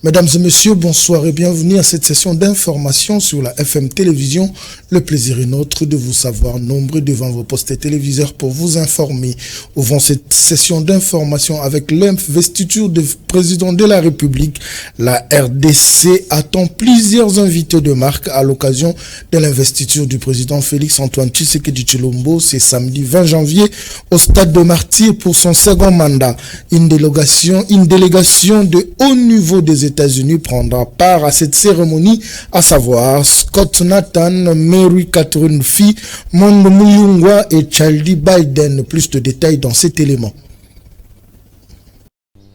Mesdames et messieurs, bonsoir et bienvenue à cette session d'information sur la FM Télévision. Le plaisir est nôtre de vous savoir nombreux devant vos postes téléviseurs pour vous informer. Ouvrons cette session d'information avec l'investiture du président de la République. La RDC attend plusieurs invités de marque à l'occasion de l'investiture du président Félix-Antoine Tshisekedi Tshilombo. C'est samedi 20 janvier au stade de Martyrs pour son second mandat. Une délégation de haut niveau des États-Unis prendra part à cette cérémonie, à savoir Scott Nathan, Mary Catherine Fee, Mondo Muyungwa et Charlie Biden. Plus de détails dans cet élément.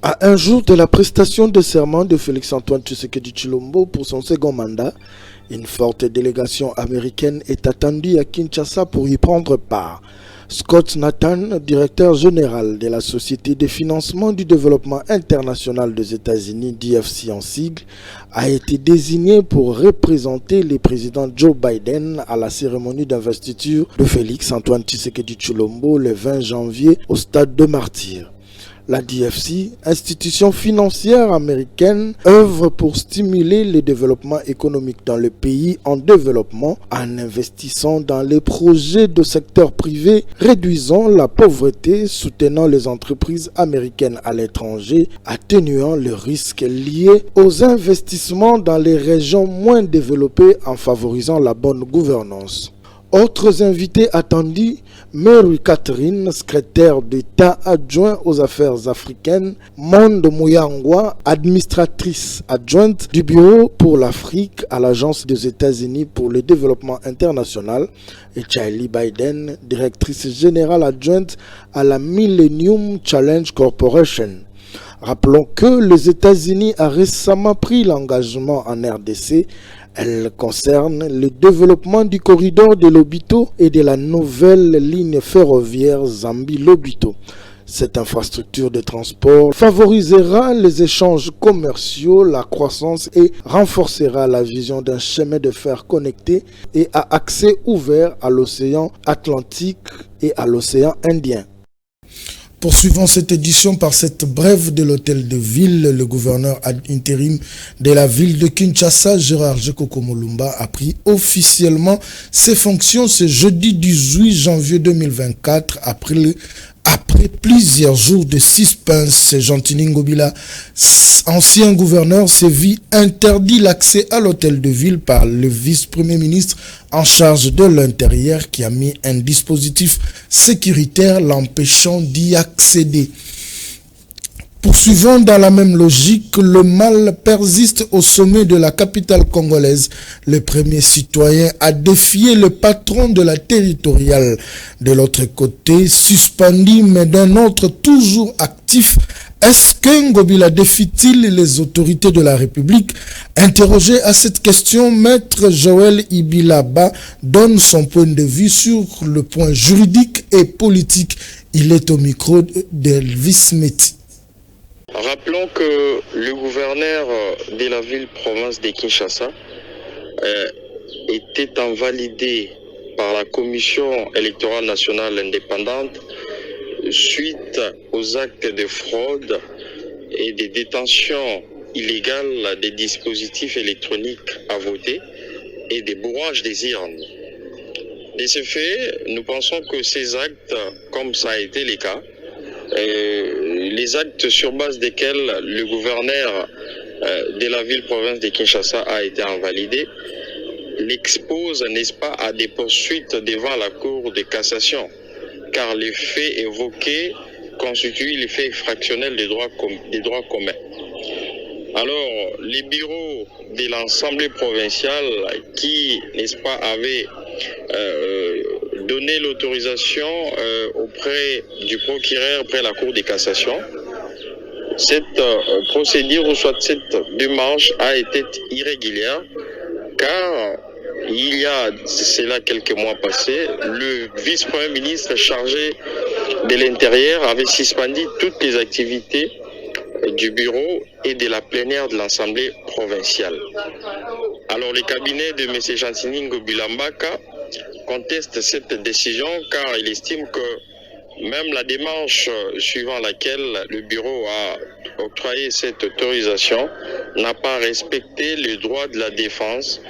À un jour de la prestation de serment de Félix-Antoine Tshisekedi Tshilombo pour son second mandat, une forte délégation américaine est attendue à Kinshasa pour y prendre part. Scott Nathan, directeur général de la Société de financement du développement international des États-Unis, DFC en sigle, a été désigné pour représenter le président Joe Biden à la cérémonie d'investiture de Félix-Antoine Tshisekedi Tshilombo le 20 janvier au stade de Martyrs. La DFC, institution financière américaine, œuvre pour stimuler le développement économique dans le pays en développement en investissant dans les projets de secteur privé, réduisant la pauvreté, soutenant les entreprises américaines à l'étranger, atténuant le risque lié aux investissements dans les régions moins développées en favorisant la bonne gouvernance. Autres invités attendus, Mary Catherine, secrétaire d'État adjoint aux affaires africaines, Mondo Muyangwa, administratrice adjointe du Bureau pour l'Afrique à l'Agence des États-Unis pour le développement international, et Charlie Biden, directrice générale adjointe à la Millennium Challenge Corporation. Rappelons que les États-Unis ont récemment pris l'engagement en RDC. Elle concerne le développement du corridor de Lobito et de la nouvelle ligne ferroviaire Zambie-Lobito. Cette infrastructure de transport favorisera les échanges commerciaux, la croissance et renforcera la vision d'un chemin de fer connecté et à accès ouvert à l'océan Atlantique et à l'océan Indien. Poursuivons cette édition par cette brève de l'hôtel de ville. Le gouverneur ad intérim de la ville de Kinshasa, Gérard Gekoko Molumba, a pris officiellement ses fonctions ce jeudi 18 janvier 2024 après plusieurs jours de suspense. Jean-Tini Ngobila, ancien gouverneur, s'est vu interdit l'accès à l'hôtel de ville par le vice-premier ministre en charge de l'intérieur qui a mis un dispositif sécuritaire l'empêchant d'y accéder. Poursuivant dans la même logique, le mal persiste au sommet de la capitale congolaise. Le premier citoyen a défié le patron de la territoriale. De l'autre côté, suspendu mais d'un autre toujours actif, est-ce que Ngobila défie-t-il les autorités de la République? Interrogé à cette question, Maître Joël Ibilaba donne son point de vue sur le point juridique et politique. Il est au micro d'Elvis Meti. Rappelons que le gouverneur de la ville-province de Kinshasa était invalidé par la Commission électorale nationale indépendante suite aux actes de fraude et de détention illégale des dispositifs électroniques à voter et des bourrages des urnes. De ce fait, nous pensons que ces actes, comme ça a été le cas, les actes sur base desquels le gouverneur de la ville-province de Kinshasa a été invalidé l'expose, n'est-ce pas, à des poursuites devant la Cour de cassation, car les faits évoqués constituent les faits fractionnels des droits communs. Alors, les bureaux de l'Assemblée provinciale qui, n'est-ce pas, avaient donné l'autorisation auprès du procureur, auprès de la Cour de cassation, cette procédure ou soit cette démarche a été irrégulière, car il y a cela quelques mois passés, le vice-premier ministre chargé de l'Intérieur avait suspendu toutes les activités du bureau et de la plénière de l'Assemblée provinciale. Alors le cabinet de M. Jean-Tini Ngobila Mbaka conteste cette décision car il estime que même la démarche suivant laquelle le bureau a octroyé cette autorisation n'a pas respecté le droit de la défense.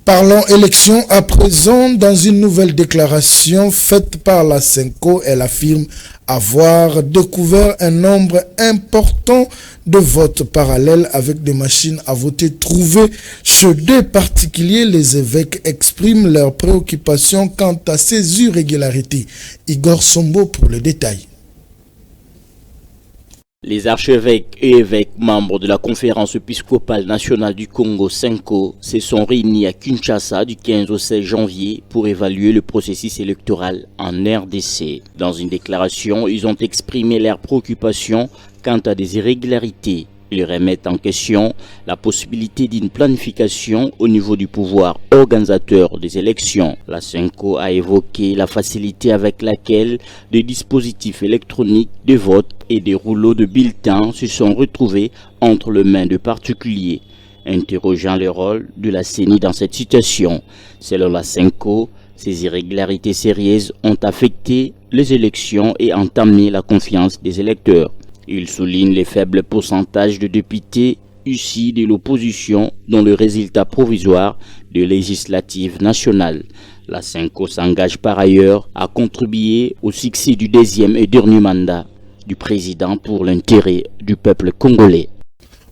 Parlons élection à présent. Dans une nouvelle déclaration faite par la Senko, elle affirme avoir découvert un nombre important de votes parallèles avec des machines à voter trouvées chez des particuliers. Les évêques expriment leurs préoccupations quant à ces irrégularités. Igor Sombo pour le détail. Les archevêques et évêques membres de la conférence épiscopale nationale du Congo, Senko, se sont réunis à Kinshasa du 15 au 16 janvier pour évaluer le processus électoral en RDC. Dans une déclaration, ils ont exprimé leurs préoccupations quant à des irrégularités. Ils remettent en question la possibilité d'une planification au niveau du pouvoir organisateur des élections. La Senko a évoqué la facilité avec laquelle des dispositifs électroniques de vote et des rouleaux de bulletins se sont retrouvés entre les mains de particuliers, interrogeant le rôle de la CENI dans cette situation. Selon la Senko, ces irrégularités sérieuses ont affecté les élections et entamé la confiance des électeurs. Il souligne les faibles pourcentages de députés issus de l'opposition dans le résultat provisoire de législatives nationales. La Senko s'engage par ailleurs à contribuer au succès du deuxième et dernier mandat du président pour l'intérêt du peuple congolais.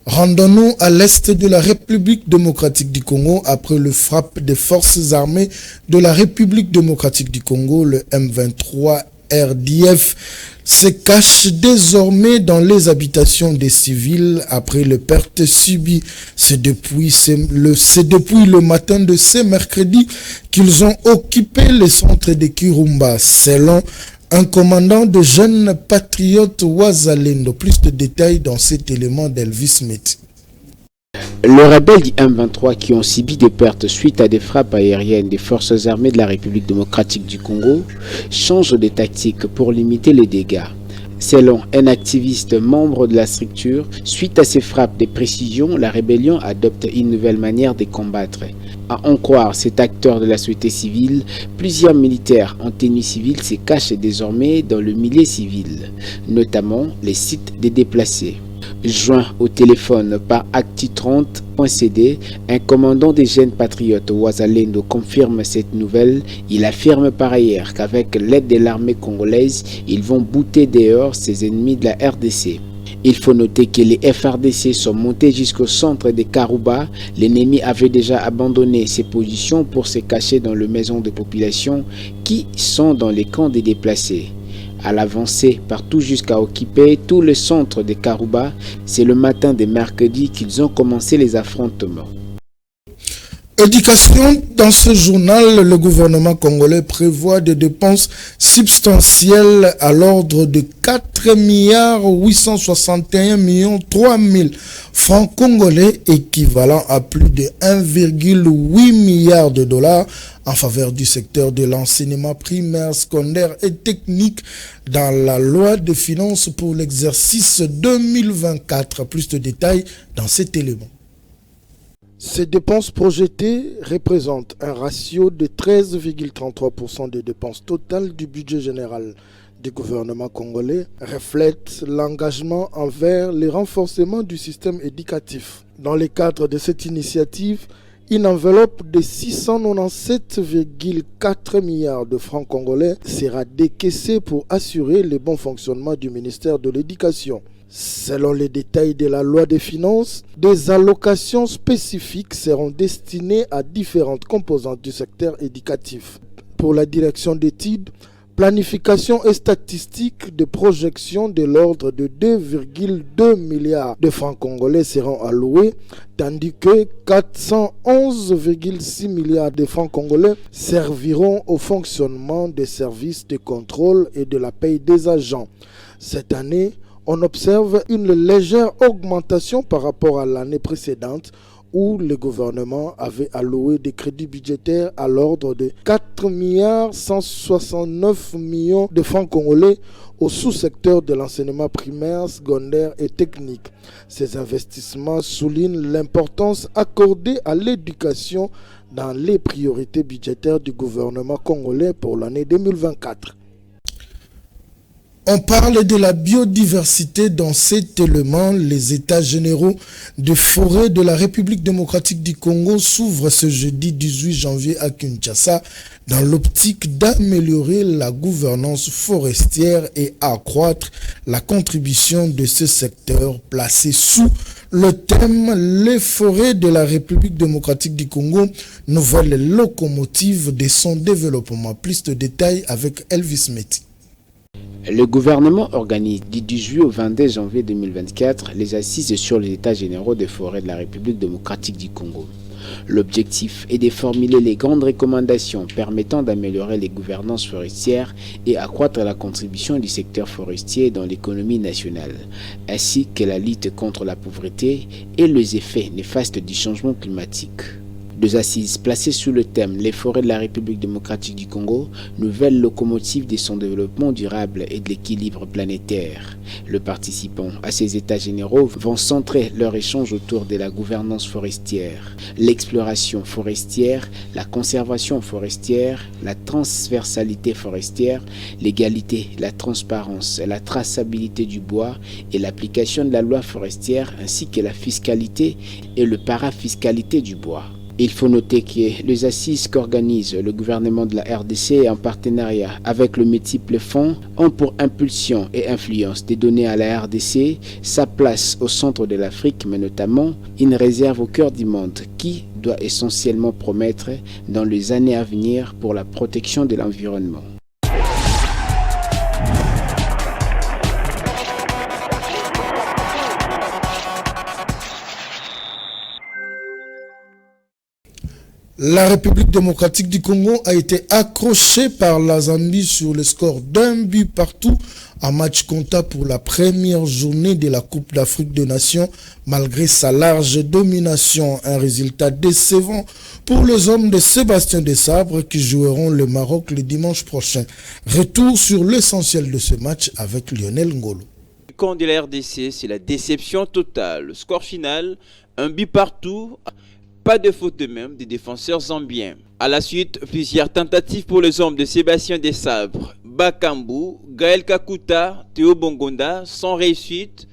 Rendons-nous à l'est de la République démocratique du Congo après le frappe des forces armées de la République démocratique du Congo, le M23 RDF se cache désormais dans les habitations des civils après les pertes subies. C'est depuis le matin de ce mercredi qu'ils ont occupé le centre de Kirumba, selon un commandant de jeunes patriotes Wazalendo. Plus de détails dans cet élément d'Elvis Smith. Les rebelles du M23 qui ont subi des pertes suite à des frappes aériennes des forces armées de la République démocratique du Congo changent de tactique pour limiter les dégâts. Selon un activiste membre de la structure, suite à ces frappes de précision, la rébellion adopte une nouvelle manière de combattre. À en croire cet acteur de la société civile, plusieurs militaires en tenue civile se cachent désormais dans le milieu civil, notamment les sites des déplacés. Joint au téléphone par Acti30.cd, un commandant des jeunes patriotes Wazalendo confirme cette nouvelle. Il affirme par ailleurs qu'avec l'aide de l'armée congolaise, ils vont bouter dehors ses ennemis de la RDC. Il faut noter que les FRDC sont montés jusqu'au centre de Karouba. L'ennemi avait déjà abandonné ses positions pour se cacher dans les maisons de population qui sont dans les camps des déplacés. À l'avancée partout jusqu'à occuper tout le centre de Karouba, c'est le matin de mercredi qu'ils ont commencé les affrontements. Éducation, dans ce journal, le gouvernement congolais prévoit des dépenses substantielles à l'ordre de 4,861,003,000 francs congolais, équivalent à plus de 1,8 milliard de dollars en faveur du secteur de l'enseignement primaire, secondaire et technique dans la loi de finances pour l'exercice 2024. Plus de détails dans cet élément. Ces dépenses projetées représentent un ratio de 13,33% des dépenses totales du budget général du gouvernement congolais, reflètent l'engagement envers le renforcement du système éducatif. Dans le cadre de cette initiative, une enveloppe de 697,4 milliards de francs congolais sera décaissée pour assurer le bon fonctionnement du ministère de l'Éducation. Selon les détails de la loi des finances, des allocations spécifiques seront destinées à différentes composantes du secteur éducatif. Pour la direction d'études, planification et statistiques de projection de l'ordre de 2,2 milliards de francs congolais seront alloués, tandis que 411,6 milliards de francs congolais serviront au fonctionnement des services de contrôle et de la paie des agents. Cette année, on observe une légère augmentation par rapport à l'année précédente où le gouvernement avait alloué des crédits budgétaires à l'ordre de 4,169 milliards de francs congolais au sous-secteur de l'enseignement primaire, secondaire et technique. Ces investissements soulignent l'importance accordée à l'éducation dans les priorités budgétaires du gouvernement congolais pour l'année 2024. On parle de la biodiversité dans cet élément. Les États généraux de forêt de la République démocratique du Congo s'ouvrent ce jeudi 18 janvier à Kinshasa dans l'optique d'améliorer la gouvernance forestière et accroître la contribution de ce secteur placé sous le thème « Les forêts de la République démocratique du Congo, nouvelle locomotive de son développement ». Plus de détails avec Elvis Meti. Le gouvernement organise du 18 au 22 janvier 2024 les assises sur les états généraux des forêts de la République démocratique du Congo. L'objectif est de formuler les grandes recommandations permettant d'améliorer les gouvernances forestières et accroître la contribution du secteur forestier dans l'économie nationale, ainsi que la lutte contre la pauvreté et les effets néfastes du changement climatique. Deux assises placées sous le thème « Les forêts de la République démocratique du Congo, nouvelle locomotive de son développement durable et de l'équilibre planétaire ». Les participants à ces états généraux vont centrer leur échange autour de la gouvernance forestière, l'exploration forestière, la conservation forestière, la transversalité forestière, l'égalité, la transparence, la traçabilité du bois et l'application de la loi forestière ainsi que la fiscalité et le parafiscalité du bois. Il faut noter que les assises qu'organise le gouvernement de la RDC en partenariat avec le multiple fonds ont pour impulsion et influence de donner à la RDC sa place au centre de l'Afrique, mais notamment une réserve au cœur du monde qui doit essentiellement promettre dans les années à venir pour la protection de l'environnement. La République démocratique du Congo a été accrochée par la Zambie sur le score d'un but partout en match comptable pour la première journée de la Coupe d'Afrique des Nations malgré sa large domination. Un résultat décevant pour les hommes de Sébastien Desabre qui joueront le Maroc le dimanche prochain. Retour sur l'essentiel de ce match avec Lionel Ngolo. Le camp de la RDC, c'est la déception totale. Le score final, un but partout. Pas de faute de même des défenseurs zambiens. À la suite, plusieurs tentatives pour les hommes de Sébastien Desabre, Bakambu, Gaël Kakuta, Théo Bongonda sans réussite.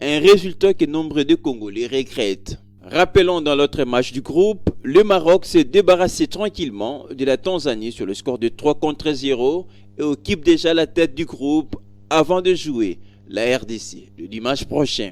Un résultat que nombre de Congolais regrettent. Rappelons dans l'autre match du groupe, le Maroc s'est débarrassé tranquillement de la Tanzanie sur le score de 3-0 et occupe déjà la tête du groupe avant de jouer la RDC le dimanche prochain.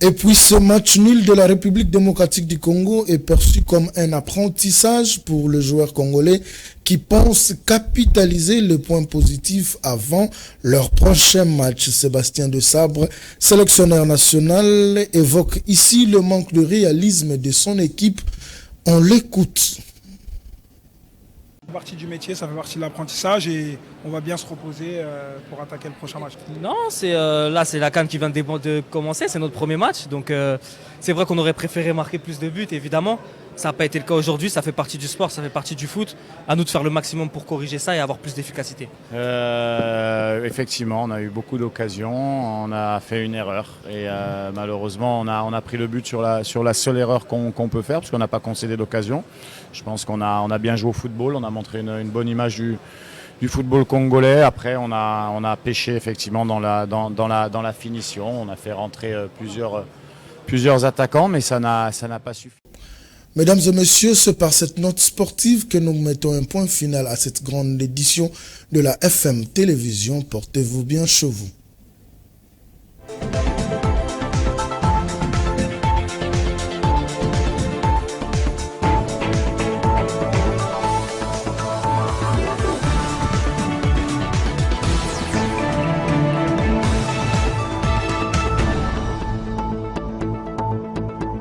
Et puis ce match nul de la République démocratique du Congo est perçu comme un apprentissage pour le joueur congolais qui pense capitaliser le point positif avant leur prochain match. Sébastien Desabre, sélectionneur national, évoque ici le manque de réalisme de son équipe. On l'écoute. Ça fait partie du métier, ça fait partie de l'apprentissage et on va bien se reposer pour attaquer le prochain match. Non, c'est la CAN qui vient de commencer, c'est notre premier match. Donc c'est vrai qu'on aurait préféré marquer plus de buts, évidemment. Ça n'a pas été le cas aujourd'hui, ça fait partie du sport, ça fait partie du foot. À nous de faire le maximum pour corriger ça et avoir plus d'efficacité. Effectivement, on a eu beaucoup d'occasions, on a fait une erreur. Et malheureusement, on a pris le but sur la seule erreur qu'on peut faire, parce qu'on n'a pas concédé d'occasion. Je pense qu'on a bien joué au football, on a montré une bonne image du football congolais. Après, on a pêché effectivement dans la finition. On a fait rentrer plusieurs attaquants, mais ça n'a pas suffi. Mesdames et messieurs, c'est par cette note sportive que nous mettons un point final à cette grande édition de la FM Télévision. Portez-vous bien chez vous.